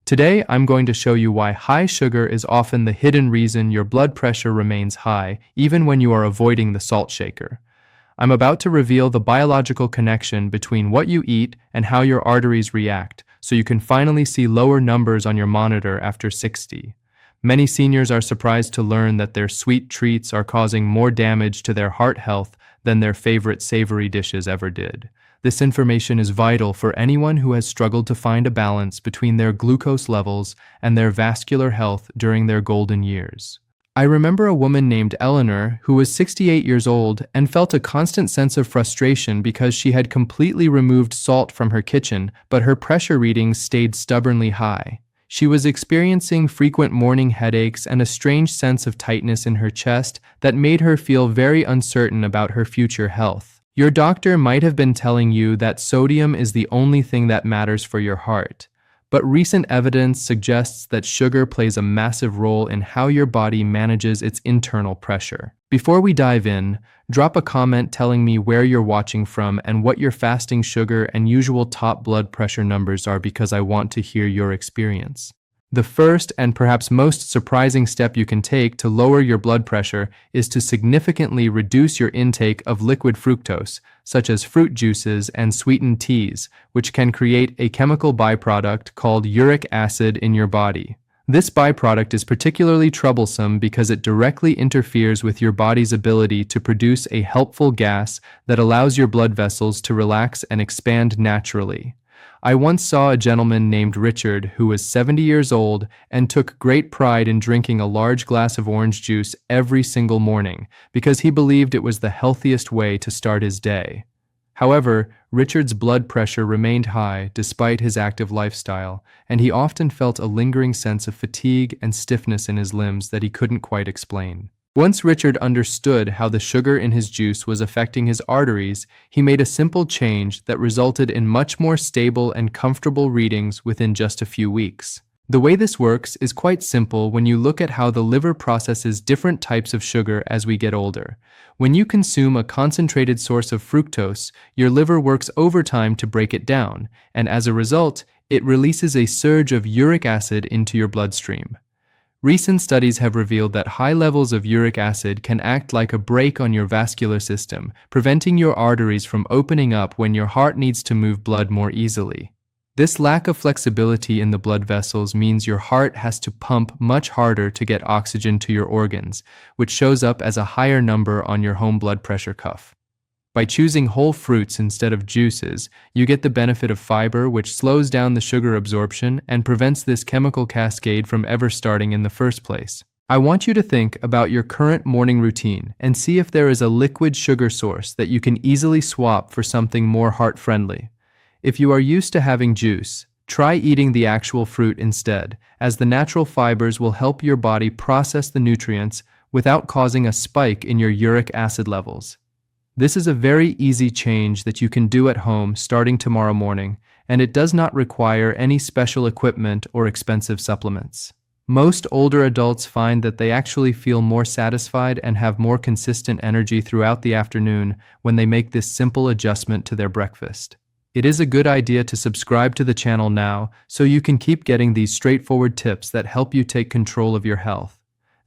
Today, I'm going to show you why high sugar is often the hidden reason your blood pressure remains high, even when you are avoiding the salt shaker. I'm about to reveal the biological connection between what you eat and how your arteries react, so you can finally see lower numbers on your monitor after 60. Many seniors are surprised to learn that their sweet treats are causing more damage to their heart health than their favorite savory dishes ever did. This information is vital for anyone who has struggled to find a balance between their glucose levels and their vascular health during their golden years. I remember a woman named Eleanor who was 68 years old and felt a constant sense of frustration because she had completely removed salt from her kitchen, but her pressure readings stayed stubbornly high. She was experiencing frequent morning headaches and a strange sense of tightness in her chest that made her feel very uncertain about her future health. Your doctor might have been telling you that sodium is the only thing that matters for your heart, but recent evidence suggests that sugar plays a massive role in how your body manages its internal pressure. Before we dive in, drop a comment telling me where you're watching from and what your fasting sugar and usual top blood pressure numbers are, because I want to hear your experience. The first and perhaps most surprising step you can take to lower your blood pressure is to significantly reduce your intake of liquid fructose, such as fruit juices and sweetened teas, which can create a chemical byproduct called uric acid in your body. This byproduct is particularly troublesome because it directly interferes with your body's ability to produce a helpful gas that allows your blood vessels to relax and expand naturally. I once saw a gentleman named Richard who was 70 years old and took great pride in drinking a large glass of orange juice every single morning because he believed it was the healthiest way to start his day. However, Richard's blood pressure remained high despite his active lifestyle, and he often felt a lingering sense of fatigue and stiffness in his limbs that he couldn't quite explain. Once Richard understood how the sugar in his juice was affecting his arteries, he made a simple change that resulted in much more stable and comfortable readings within just a few weeks. The way this works is quite simple when you look at how the liver processes different types of sugar as we get older. When you consume a concentrated source of fructose, your liver works overtime to break it down, and as a result, it releases a surge of uric acid into your bloodstream. Recent studies have revealed that high levels of uric acid can act like a brake on your vascular system, preventing your arteries from opening up when your heart needs to move blood more easily. This lack of flexibility in the blood vessels means your heart has to pump much harder to get oxygen to your organs, which shows up as a higher number on your home blood pressure cuff. By choosing whole fruits instead of juices, you get the benefit of fiber, which slows down the sugar absorption and prevents this chemical cascade from ever starting in the first place. I want you to think about your current morning routine and see if there is a liquid sugar source that you can easily swap for something more heart-friendly. If you are used to having juice, try eating the actual fruit instead, as the natural fibers will help your body process the nutrients without causing a spike in your uric acid levels. This is a very easy change that you can do at home starting tomorrow morning, and it does not require any special equipment or expensive supplements. Most older adults find that they actually feel more satisfied and have more consistent energy throughout the afternoon when they make this simple adjustment to their breakfast. It is a good idea to subscribe to the channel now so you can keep getting these straightforward tips that help you take control of your health.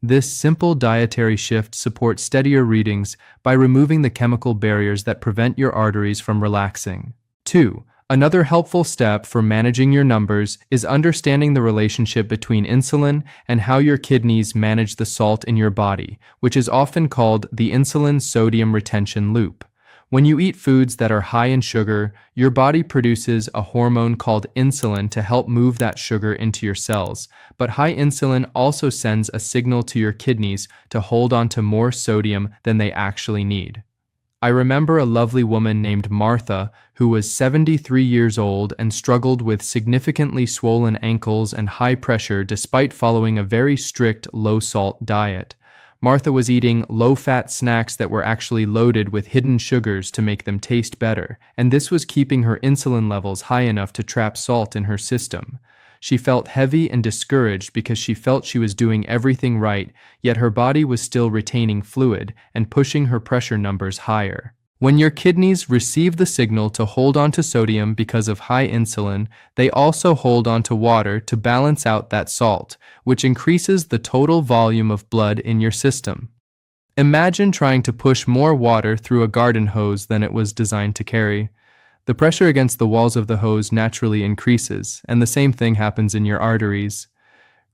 This simple dietary shift supports steadier readings by removing the chemical barriers that prevent your arteries from relaxing. 2. Another helpful step for managing your numbers is understanding the relationship between insulin and how your kidneys manage the salt in your body, which is often called the insulin-sodium retention loop. When you eat foods that are high in sugar, your body produces a hormone called insulin to help move that sugar into your cells, but high insulin also sends a signal to your kidneys to hold on to more sodium than they actually need. I remember a lovely woman named Martha who was 73 years old and struggled with significantly swollen ankles and high pressure despite following a very strict low-salt diet. Martha was eating low-fat snacks that were actually loaded with hidden sugars to make them taste better, and this was keeping her insulin levels high enough to trap salt in her system. She felt heavy and discouraged because she felt she was doing everything right, yet her body was still retaining fluid and pushing her pressure numbers higher. When your kidneys receive the signal to hold on to sodium because of high insulin, they also hold on to water to balance out that salt, which increases the total volume of blood in your system. Imagine trying to push more water through a garden hose than it was designed to carry. The pressure against the walls of the hose naturally increases, and the same thing happens in your arteries.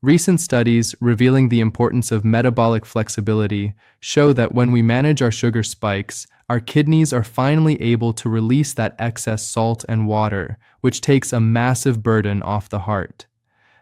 Recent studies revealing the importance of metabolic flexibility show that when we manage our sugar spikes, our kidneys are finally able to release that excess salt and water, which takes a massive burden off the heart.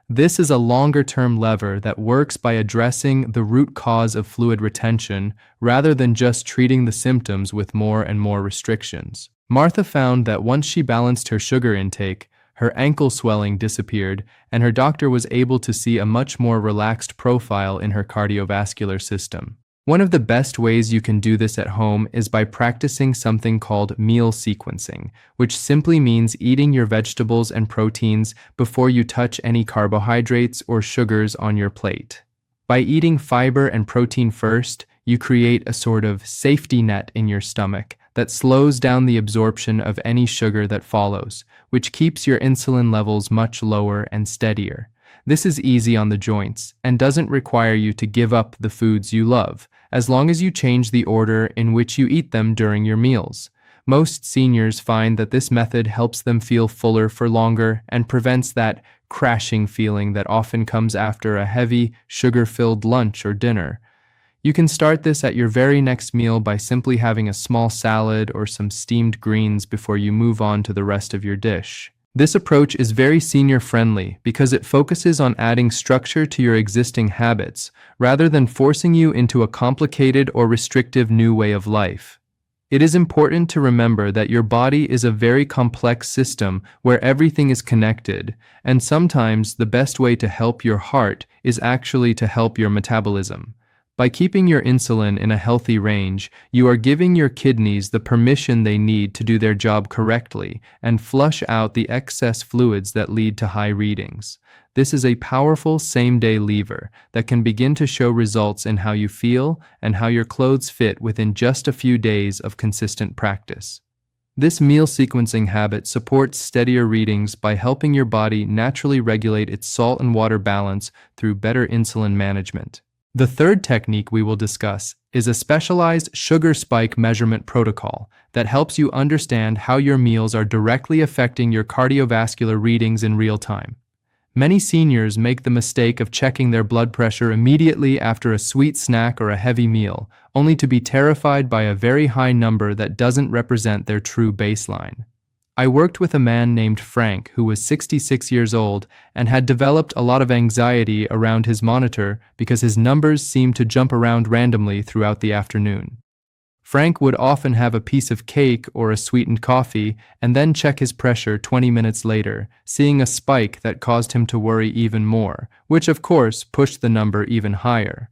This is a longer-term lever that works by addressing the root cause of fluid retention rather than just treating the symptoms with more and more restrictions. Martha found that once she balanced her sugar intake, her ankle swelling disappeared, and her doctor was able to see a much more relaxed profile in her cardiovascular system. One of the best ways you can do this at home is by practicing something called meal sequencing, which simply means eating your vegetables and proteins before you touch any carbohydrates or sugars on your plate. By eating fiber and protein first, you create a sort of safety net in your stomach that slows down the absorption of any sugar that follows, which keeps your insulin levels much lower and steadier. This is easy on the joints and doesn't require you to give up the foods you love, as long as you change the order in which you eat them during your meals. Most seniors find that this method helps them feel fuller for longer and prevents that crashing feeling that often comes after a heavy, sugar-filled lunch or dinner. You can start this at your very next meal by simply having a small salad or some steamed greens before you move on to the rest of your dish. This approach is very senior-friendly because it focuses on adding structure to your existing habits rather than forcing you into a complicated or restrictive new way of life. It is important to remember that your body is a very complex system where everything is connected, and sometimes the best way to help your heart is actually to help your metabolism. By keeping your insulin in a healthy range, you are giving your kidneys the permission they need to do their job correctly and flush out the excess fluids that lead to high readings. This is a powerful same-day lever that can begin to show results in how you feel and how your clothes fit within just a few days of consistent practice. This meal sequencing habit supports steadier readings by helping your body naturally regulate its salt and water balance through better insulin management. The third technique we will discuss is a specialized sugar spike measurement protocol that helps you understand how your meals are directly affecting your cardiovascular readings in real time. Many seniors make the mistake of checking their blood pressure immediately after a sweet snack or a heavy meal, only to be terrified by a very high number that doesn't represent their true baseline. I worked with a man named Frank who was 66 years old and had developed a lot of anxiety around his monitor because his numbers seemed to jump around randomly throughout the afternoon. Frank would often have a piece of cake or a sweetened coffee and then check his pressure 20 minutes later, seeing a spike that caused him to worry even more, which of course pushed the number even higher.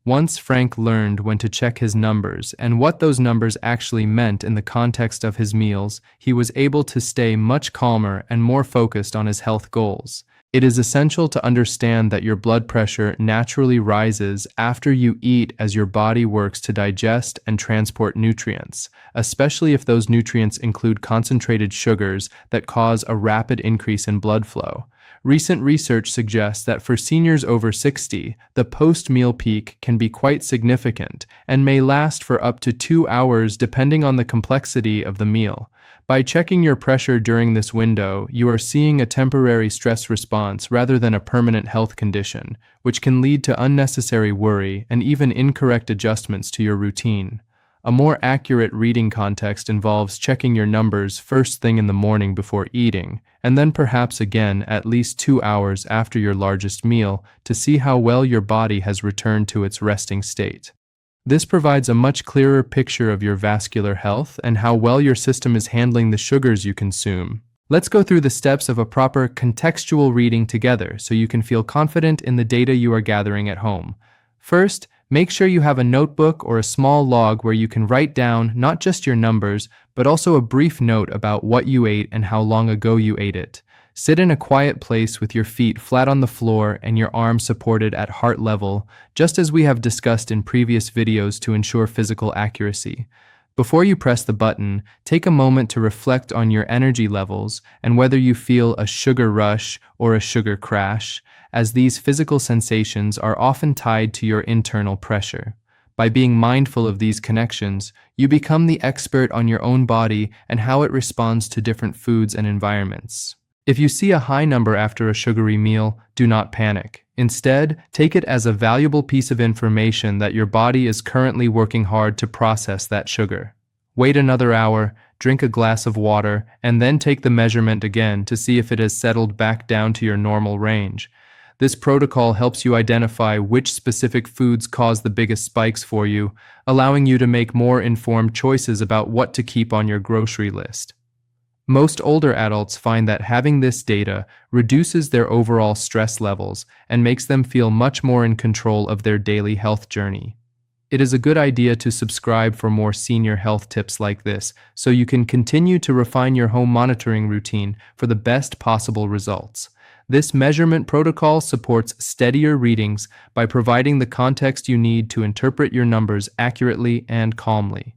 Once Frank learned when to check his numbers and what those numbers actually meant in the context of his meals, he was able to stay much calmer and more focused on his health goals. It is essential to understand that your blood pressure naturally rises after you eat as your body works to digest and transport nutrients, especially if those nutrients include concentrated sugars that cause a rapid increase in blood flow. Recent research suggests that for seniors over 60, the post-meal peak can be quite significant and may last for up to 2 hours depending on the complexity of the meal. By checking your pressure during this window, you are seeing a temporary stress response rather than a permanent health condition, which can lead to unnecessary worry and even incorrect adjustments to your routine. A more accurate reading context involves checking your numbers first thing in the morning before eating, and then perhaps again at least 2 hours after your largest meal to see how well your body has returned to its resting state. This provides a much clearer picture of your vascular health and how well your system is handling the sugars you consume. Let's go through the steps of a proper contextual reading together so you can feel confident in the data you are gathering at home. First, make sure you have a notebook or a small log where you can write down not just your numbers, but also a brief note about what you ate and how long ago you ate it. Sit in a quiet place with your feet flat on the floor and your arms supported at heart level, just as we have discussed in previous videos to ensure physical accuracy. Before you press the button, take a moment to reflect on your energy levels and whether you feel a sugar rush or a sugar crash, as these physical sensations are often tied to your internal pressure. By being mindful of these connections, you become the expert on your own body and how it responds to different foods and environments. If you see a high number after a sugary meal, do not panic. Instead, take it as a valuable piece of information that your body is currently working hard to process that sugar. Wait another hour, drink a glass of water, and then take the measurement again to see if it has settled back down to your normal range. This protocol helps you identify which specific foods cause the biggest spikes for you, allowing you to make more informed choices about what to keep on your grocery list. Most older adults find that having this data reduces their overall stress levels and makes them feel much more in control of their daily health journey. It is a good idea to subscribe for more senior health tips like this so you can continue to refine your home monitoring routine for the best possible results. This measurement protocol supports steadier readings by providing the context you need to interpret your numbers accurately and calmly.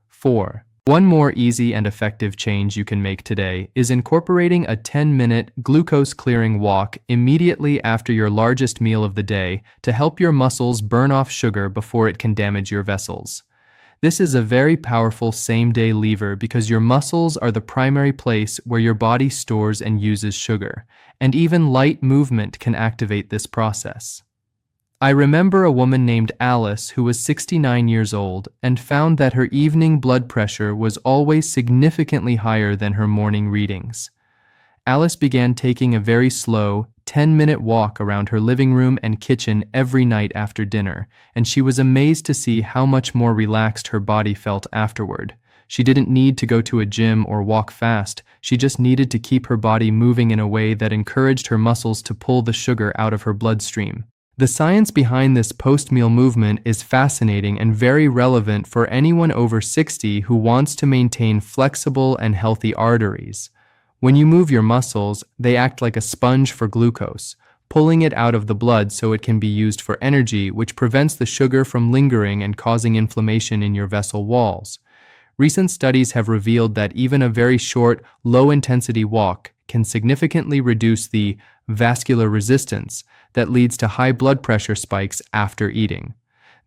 4. One more easy and effective change you can make today is incorporating a 10-minute glucose-clearing walk immediately after your largest meal of the day to help your muscles burn off sugar before it can damage your vessels. This is a very powerful same-day lever because your muscles are the primary place where your body stores and uses sugar, and even light movement can activate this process. I remember a woman named Alice who was 69 years old and found that her evening blood pressure was always significantly higher than her morning readings. Alice began taking a very slow, 10-minute walk around her living room and kitchen every night after dinner, and she was amazed to see how much more relaxed her body felt afterward. She didn't need to go to a gym or walk fast, she just needed to keep her body moving in a way that encouraged her muscles to pull the sugar out of her bloodstream. The science behind this post-meal movement is fascinating and very relevant for anyone over 60 who wants to maintain flexible and healthy arteries. When you move your muscles, they act like a sponge for glucose, pulling it out of the blood so it can be used for energy, which prevents the sugar from lingering and causing inflammation in your vessel walls. Recent studies have revealed that even a very short, low-intensity walk can significantly reduce the vascular resistance that leads to high blood pressure spikes after eating.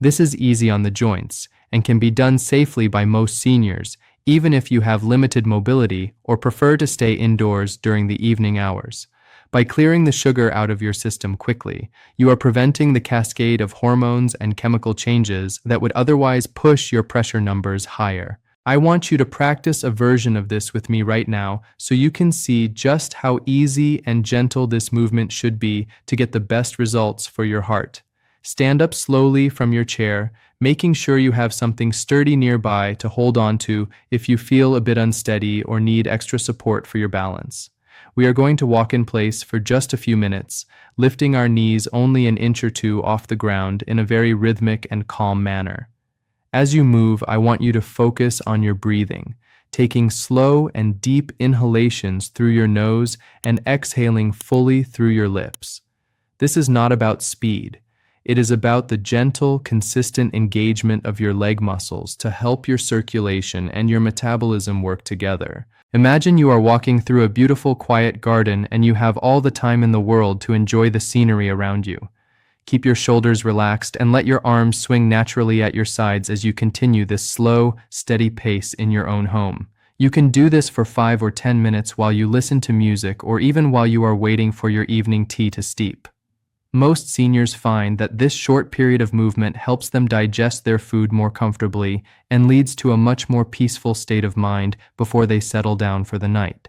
This is easy on the joints and can be done safely by most seniors, even if you have limited mobility or prefer to stay indoors during the evening hours. By clearing the sugar out of your system quickly, you are preventing the cascade of hormones and chemical changes that would otherwise push your pressure numbers higher. I want you to practice a version of this with me right now so you can see just how easy and gentle this movement should be to get the best results for your heart. Stand up slowly from your chair, making sure you have something sturdy nearby to hold on to if you feel a bit unsteady or need extra support for your balance. We are going to walk in place for just a few minutes, lifting our knees only an inch or two off the ground in a very rhythmic and calm manner. As you move, I want you to focus on your breathing, taking slow and deep inhalations through your nose and exhaling fully through your lips. This is not about speed. It is about the gentle, consistent engagement of your leg muscles to help your circulation and your metabolism work together. Imagine you are walking through a beautiful, quiet garden and you have all the time in the world to enjoy the scenery around you. Keep your shoulders relaxed and let your arms swing naturally at your sides as you continue this slow, steady pace in your own home. You can do this for 5 or 10 minutes while you listen to music or even while you are waiting for your evening tea to steep. Most seniors find that this short period of movement helps them digest their food more comfortably and leads to a much more peaceful state of mind before they settle down for the night.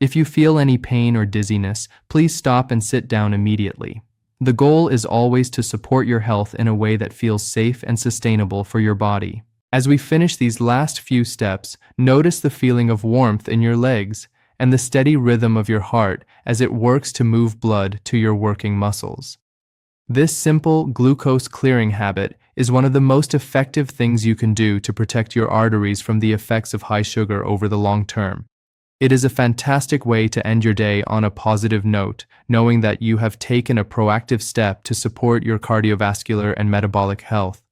If you feel any pain or dizziness, please stop and sit down immediately. The goal is always to support your health in a way that feels safe and sustainable for your body. As we finish these last few steps, notice the feeling of warmth in your legs and the steady rhythm of your heart as it works to move blood to your working muscles. This simple glucose clearing habit is one of the most effective things you can do to protect your arteries from the effects of high sugar over the long term. It is a fantastic way to end your day on a positive note, knowing that you have taken a proactive step to support your cardiovascular and metabolic health.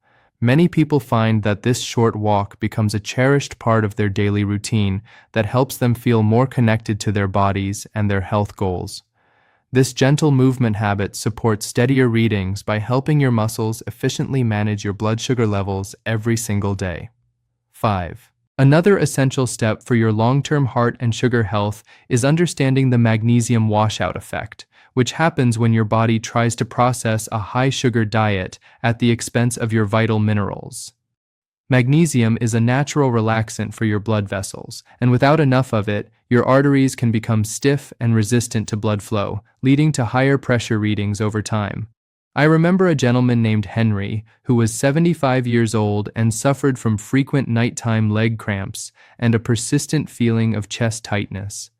Many people find that this short walk becomes a cherished part of their daily routine that helps them feel more connected to their bodies and their health goals. This gentle movement habit supports steadier readings by helping your muscles efficiently manage your blood sugar levels every single day. 5. Another essential step for your long-term heart and sugar health is understanding the magnesium washout effect, which happens when your body tries to process a high-sugar diet at the expense of your vital minerals. Magnesium is a natural relaxant for your blood vessels, and without enough of it, your arteries can become stiff and resistant to blood flow, leading to higher pressure readings over time. I remember a gentleman named Henry who was 75 years old and suffered from frequent nighttime leg cramps and a persistent feeling of chest tightness.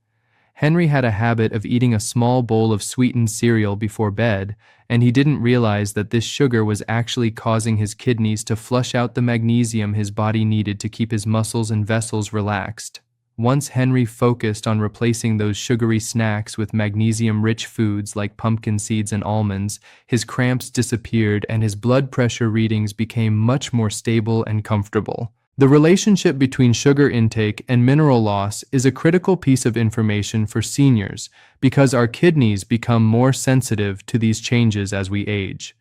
Henry had a habit of eating a small bowl of sweetened cereal before bed, and he didn't realize that this sugar was actually causing his kidneys to flush out the magnesium his body needed to keep his muscles and vessels relaxed. Once Henry focused on replacing those sugary snacks with magnesium-rich foods like pumpkin seeds and almonds, his cramps disappeared and his blood pressure readings became much more stable and comfortable. The relationship between sugar intake and mineral loss is a critical piece of information for seniors because our kidneys become more sensitive to these changes as we age.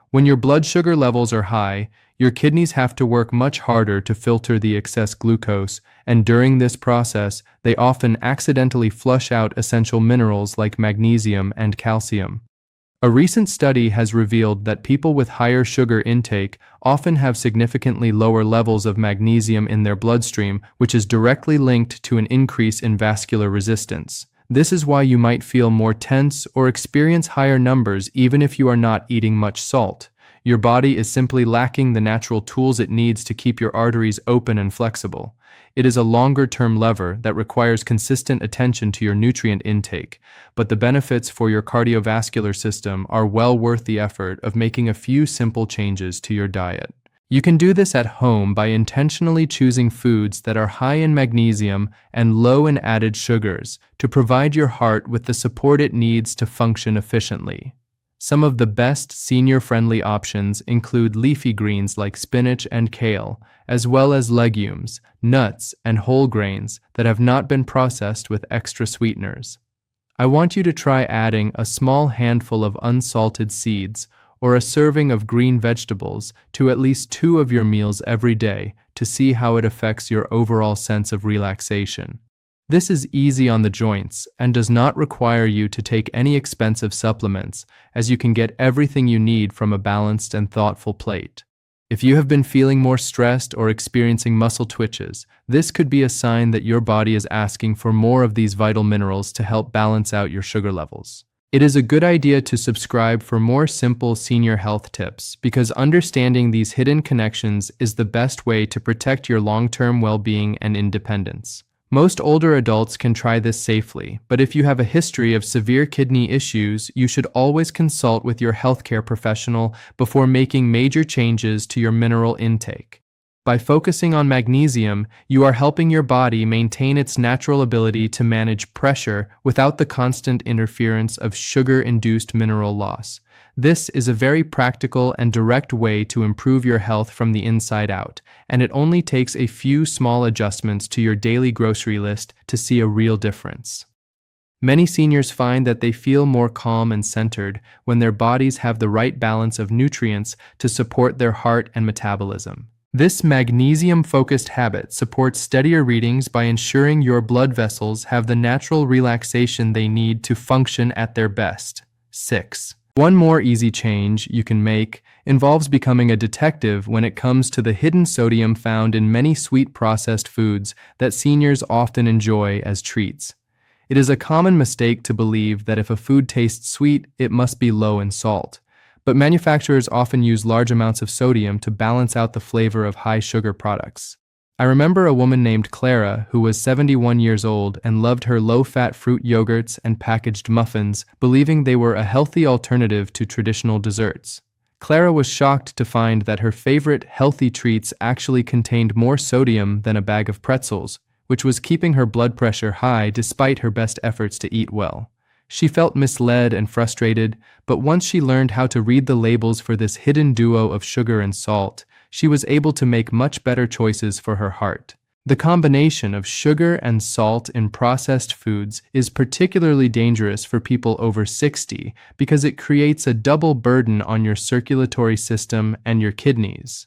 When your blood sugar levels are high, your kidneys have to work much harder to filter the excess glucose, and during this process, they often accidentally flush out essential minerals like magnesium and calcium. A recent study has revealed that people with higher sugar intake often have significantly lower levels of magnesium in their bloodstream, which is directly linked to an increase in vascular resistance. This is why you might feel more tense or experience higher numbers even if you are not eating much salt. Your body is simply lacking the natural tools it needs to keep your arteries open and flexible. It is a longer-term lever that requires consistent attention to your nutrient intake, but the benefits for your cardiovascular system are well worth the effort of making a few simple changes to your diet. You can do this at home by intentionally choosing foods that are high in magnesium and low in added sugars to provide your heart with the support it needs to function efficiently. Some of the best senior-friendly options include leafy greens like spinach and kale, as well as legumes, nuts, and whole grains that have not been processed with extra sweeteners. I want you to try adding a small handful of unsalted seeds or a serving of green vegetables to at least 2 of your meals every day to see how it affects your overall sense of relaxation. This is easy on the joints and does not require you to take any expensive supplements, as you can get everything you need from a balanced and thoughtful plate. If you have been feeling more stressed or experiencing muscle twitches, this could be a sign that your body is asking for more of these vital minerals to help balance out your sugar levels. It is a good idea to subscribe for more simple senior health tips because understanding these hidden connections is the best way to protect your long-term well-being and independence. Most older adults can try this safely, but if you have a history of severe kidney issues, you should always consult with your healthcare professional before making major changes to your mineral intake. By focusing on magnesium, you are helping your body maintain its natural ability to manage pressure without the constant interference of sugar-induced mineral loss. This is a very practical and direct way to improve your health from the inside out, and it only takes a few small adjustments to your daily grocery list to see a real difference. Many seniors find that they feel more calm and centered when their bodies have the right balance of nutrients to support their heart and metabolism. This magnesium-focused habit supports steadier readings by ensuring your blood vessels have the natural relaxation they need to function at their best. 6. One more easy change you can make involves becoming a detective when it comes to the hidden sodium found in many sweet processed foods that seniors often enjoy as treats. It is a common mistake to believe that if a food tastes sweet, it must be low in salt. But manufacturers often use large amounts of sodium to balance out the flavor of high-sugar products. I remember a woman named Clara who was 71 years old and loved her low-fat fruit yogurts and packaged muffins, believing they were a healthy alternative to traditional desserts. Clara was shocked to find that her favorite healthy treats actually contained more sodium than a bag of pretzels, which was keeping her blood pressure high despite her best efforts to eat well. She felt misled and frustrated, but once she learned how to read the labels for this hidden duo of sugar and salt, she was able to make much better choices for her heart. The combination of sugar and salt in processed foods is particularly dangerous for people over 60 because it creates a double burden on your circulatory system and your kidneys.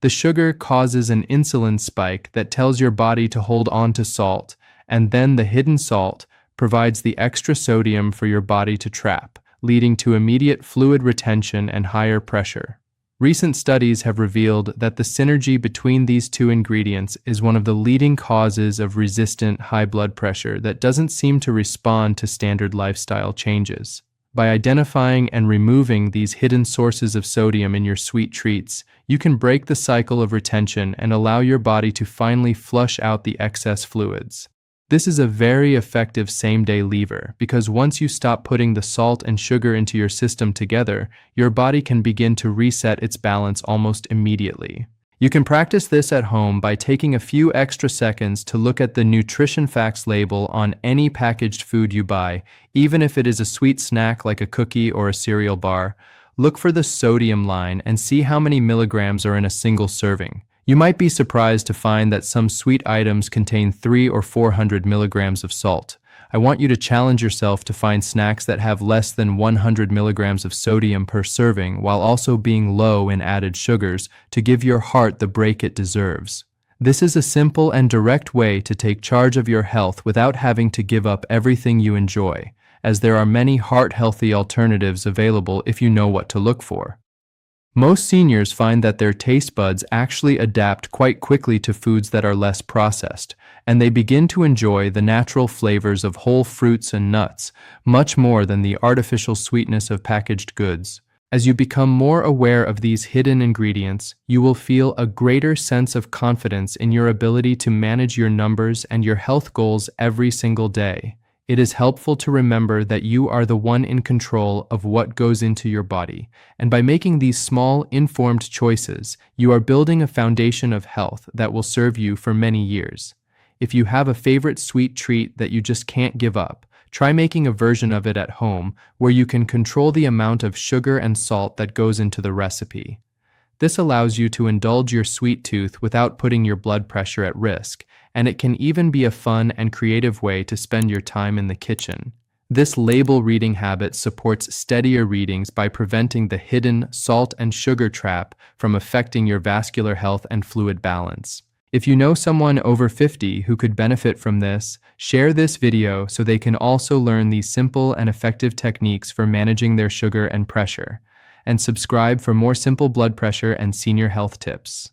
The sugar causes an insulin spike that tells your body to hold on to salt, and then the hidden salt provides the extra sodium for your body to trap, leading to immediate fluid retention and higher pressure. Recent studies have revealed that the synergy between these two ingredients is one of the leading causes of resistant high blood pressure that doesn't seem to respond to standard lifestyle changes. By identifying and removing these hidden sources of sodium in your sweet treats, you can break the cycle of retention and allow your body to finally flush out the excess fluids. This is a very effective same-day lever because once you stop putting the salt and sugar into your system together, your body can begin to reset its balance almost immediately. You can practice this at home by taking a few extra seconds to look at the nutrition facts label on any packaged food you buy, even if it is a sweet snack like a cookie or a cereal bar. Look for the sodium line and see how many milligrams are in a single serving. You might be surprised to find that some sweet items contain 300 or 400 milligrams of salt. I want you to challenge yourself to find snacks that have less than 100 milligrams of sodium per serving while also being low in added sugars to give your heart the break it deserves. This is a simple and direct way to take charge of your health without having to give up everything you enjoy, as there are many heart-healthy alternatives available if you know what to look for. Most seniors find that their taste buds actually adapt quite quickly to foods that are less processed, and they begin to enjoy the natural flavors of whole fruits and nuts, much more than the artificial sweetness of packaged goods. As you become more aware of these hidden ingredients, you will feel a greater sense of confidence in your ability to manage your numbers and your health goals every single day. It is helpful to remember that you are the one in control of what goes into your body, and by making these small, informed choices, you are building a foundation of health that will serve you for many years. If you have a favorite sweet treat that you just can't give up, try making a version of it at home where you can control the amount of sugar and salt that goes into the recipe. This allows you to indulge your sweet tooth without putting your blood pressure at risk, and it can even be a fun and creative way to spend your time in the kitchen. This label reading habit supports steadier readings by preventing the hidden salt and sugar trap from affecting your vascular health and fluid balance. If you know someone over 50 who could benefit from this, share this video so they can also learn these simple and effective techniques for managing their sugar and pressure. And subscribe for more simple blood pressure and senior health tips.